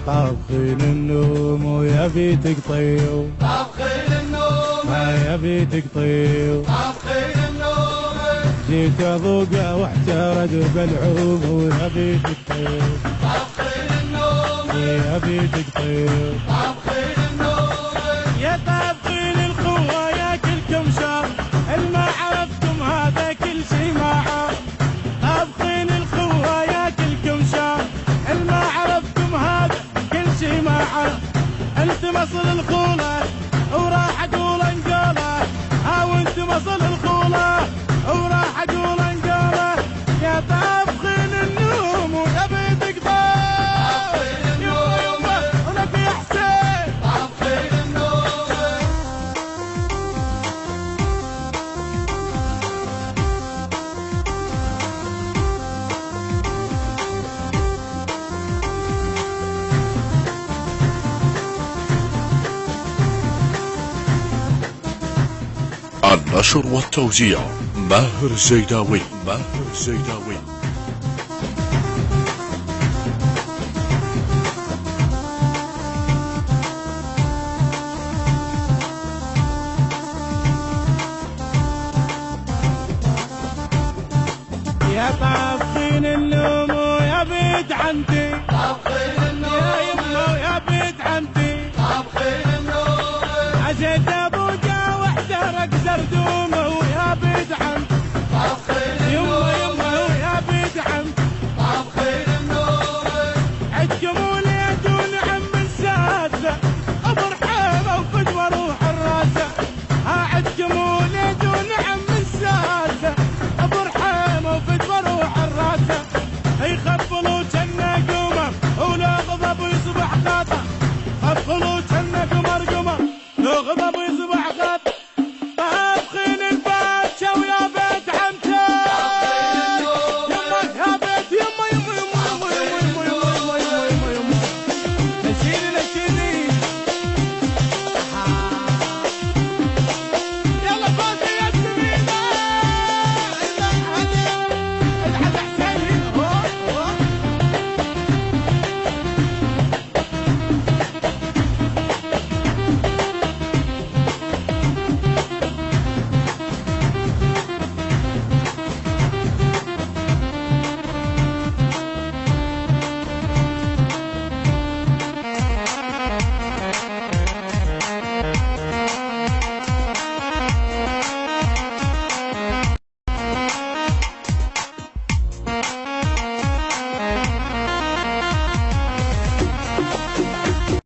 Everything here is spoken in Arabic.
طابخين النوم ويا بيتك طيو، طابخين النوم يا بيتك طيو، طابخين النوم جيت اذوقه واحترد بالعوم ويا بيتك طيو، طابخين النوم يا بيتك طيو، طابخين النوم يا طابخين القوة يا كلكم شر الما عرفتم هذا كل شي ما عرف، طابخين القوة يا كلكم شر الما عرفتم هذا كل شي ما عرف، انت مصل الخولة وراح اقول انقوله، وانت مصل الخولة وراح اقول انقوله، يا طابخين النوم ويا بيتك طيب يما ولك يا حسين. طابخين النوم النشر والتوزيع ماهر الزيداوي. ماهر الزيداوي. يا طابخين النوم ويا بيت عمتي، طابخين النوم يا يما ويا بيت عمتي، طابخين النوم عزيت ابوجا واحترق زردوم